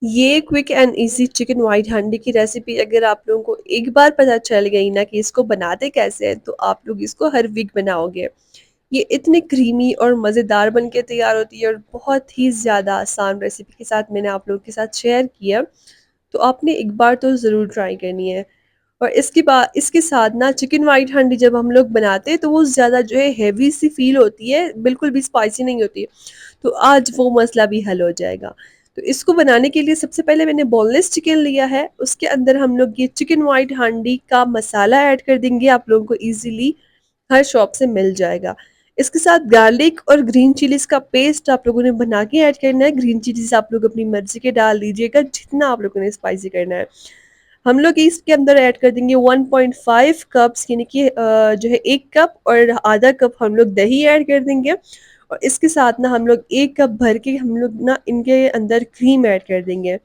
ये quick and easy chicken white हांडी की रेसिपी अगर आप लोगों को एक बार पता चल गई ना कि इसको बनाते कैसे हैं, तो आप लोग इसको हर वीक बनाओगे। ये इतनी क्रीमी और मज़ेदार बन के तैयार होती है और बहुत ही ज़्यादा आसान रेसिपी के साथ मैंने आप लोगों के साथ शेयर किया। तो आपने एक बार तो ज़रूर ट्राई करनी है। और इसके साथ ना चिकन व्हाइट हांडी जब हम लोग बनाते हैं तो वो ज़्यादा जो है हेवी सी फ़ील होती है, बिल्कुल भी स्पाइसी नहीं होती है। तो आज वो मसला भी हल हो जाएगा। तो इसको बनाने के लिए सबसे पहले मैंने बोनलेस चिकन लिया है, उसके अंदर हम लोग ये चिकन व्हाइट हांडी का मसाला ऐड कर देंगे, आप लोगों को ईज़िली हर शॉप से मिल जाएगा। इसके साथ गार्लिक और ग्रीन चिलीज़ का पेस्ट आप लोगों ने बना के ऐड करना है। ग्रीन चिलीज़ आप लोग अपनी मर्ज़ी के डाल दीजिएगा, जितना आप लोगों ने स्पाइसी करना है। हम लोग इसके अंदर ऐड कर देंगे 1.5 कप्स यानी कि जो है 1 कप और आधा कप हम लोग दही ऐड कर देंगे और इसके साथ ना हम लोग 1 कप भर के हम लोग ना इनके अंदर क्रीम ऐड कर देंगे।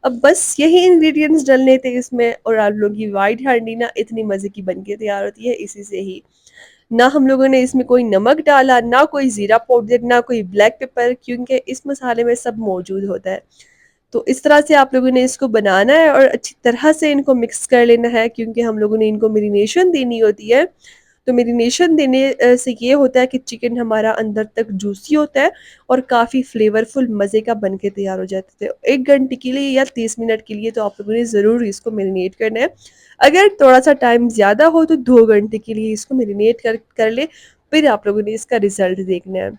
अब बस यही इंग्रीडिएंट्स डलने थे इसमें और आप लोगों की व्हाइट हांडी ना इतनी मज़े की बन के तैयार होती है इसी से ही। ना हम लोगों ने इसमें कोई नमक डाला, ना कोई ज़ीरा पाउडर, ना कोई ब्लैक पेपर क्योंकि इस मसाले में सब मौजूद होता है। तो इस तरह से आप लोगों ने इसको बनाना है और अच्छी तरह से इनको मिक्स कर लेना है क्योंकि हम लोगों ने इनको मैरिनेशन देनी होती है। तो मैरिनेशन देने से ये होता है कि चिकन हमारा अंदर तक जूसी होता है और काफ़ी फ्लेवरफुल मज़े का बन के तैयार हो जाते थे। 1 घंटे के लिए या 30 मिनट के लिए तो आप लोगों ने ज़रूर इसको मैरिनेट करना है। अगर थोड़ा-सा टाइम ज़्यादा हो तो 2 घंटे के लिए इसको मैरिनेट कर लें, फिर आप लोगों ने इसका रिज़ल्ट देखना है।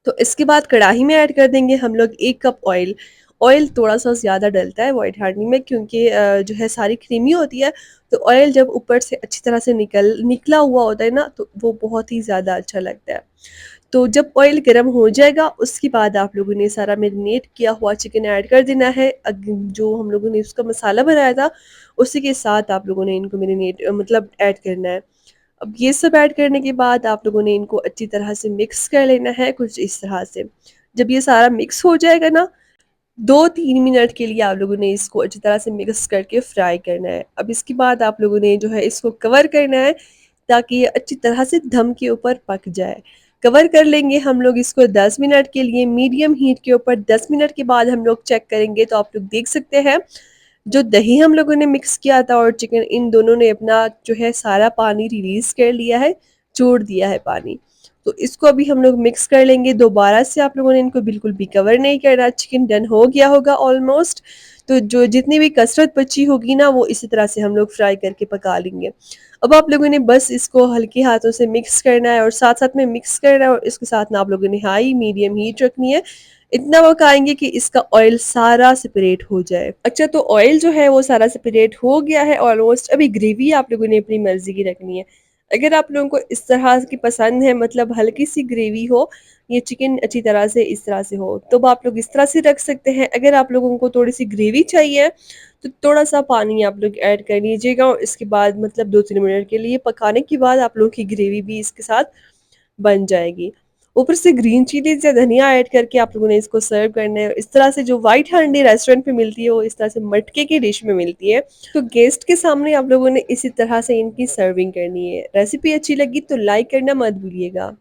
तो इसके बाद कढ़ाई में ऐड कर देंगे हम लोग 1 कप ऑयल। ऑयल थोड़ा-सा ज़्यादा डलता है व्हाइट हांडी में क्योंकि जो है सारी क्रीमी होती है, तो ऑयल जब ऊपर से अच्छी तरह से निकला हुआ होता है ना, तो वो बहुत ही ज़्यादा अच्छा लगता है। तो जब ऑयल गरम हो जाएगा, उसके बाद आप लोगों ने सारा मैरिनेट किया हुआ चिकन ऐड कर देना है। जो हम लोगों ने उसका मसाला बनाया था, उसी के साथ आप लोगों ने इनको मतलब ऐड करना है। अब ये सब ऐड करने के बाद आप लोगों ने इनको अच्छी तरह से मिक्स कर लेना है कुछ इस तरह से। जब ये सारा मिक्स हो जाएगा ना 2-3 मिनट के लिए आप लोगों ने इसको अच्छी तरह से मिक्स करके फ्राई करना है। अब इसके बाद आप लोगों ने जो है इसको कवर करना है ताकि ये अच्छी तरह से दम के ऊपर पक जाए। कवर कर लेंगे हम लोग इसको 10 मिनट के लिए मीडियम हीट के ऊपर। 10 मिनट के बाद हम लोग चेक करेंगे तो आप लोग देख सकते हैं जो दही हम लोगों ने मिक्स किया था और चिकन इन दोनों ने अपना जो है सारा पानी रिलीज़ कर लिया है, छोड़ दिया है पानी। तो इसको अभी हम लोग मिक्स कर लेंगे दोबारा से आप लोगों ने इनको बिल्कुल भी कवर नहीं करना, चिकन डन हो गया होगा ऑलमोस्ट। तो जो जितनी भी कसरत बची होगी ना वो इसी तरह से हम लोग फ्राई करके पका लेंगे। अब आप लोगों ने बस इसको हल्के हाथों से मिक्स करना है और साथ-साथ में मिक्स करना है और इसके साथ ना आप लोगों ने हाई मीडियम हीट रखनी है। इतना पकाएँगे कि इसका ऑयल सारा सेपरेट हो जाए। अच्छा तो ऑयल जो है वो सारा सेपरेट हो गया है ऑलमोस्ट, अभी ग्रेवी आप लोगों ने अपनी मर्ज़ी की रखनी है। अगर आप लोगों को इस तरह की पसंद है मतलब हल्की-सी ग्रेवी हो, ये चिकन अच्छी तरह से इस तरह से हो, तो आप लोग इस तरह से रख सकते हैं। अगर आप लोगों को थोड़ी-सी ग्रेवी चाहिए, तो थोड़ा-सा पानी आप लोग ऐड कर लीजिएगा और इसके बाद मतलब 2-3 मिनट के लिए पकाने के बाद आप लोगों की ग्रेवी भी इसके साथ बन जाएगी। ऊपर से ग्रीन चिलीज़ या धनिया ऐड करके आप लोगों ने इसको सर्व करना है। इस तरह से जो व्हाइट हांडी रेस्टोरेंट पे मिलती है, वो इस तरह से मटके की डिश में मिलती है। तो गेस्ट के सामने आप लोगों ने इसी तरह से इनकी सर्विंग करनी है। रेसिपी अच्छी लगी तो लाइक करना मत भूलिएगा।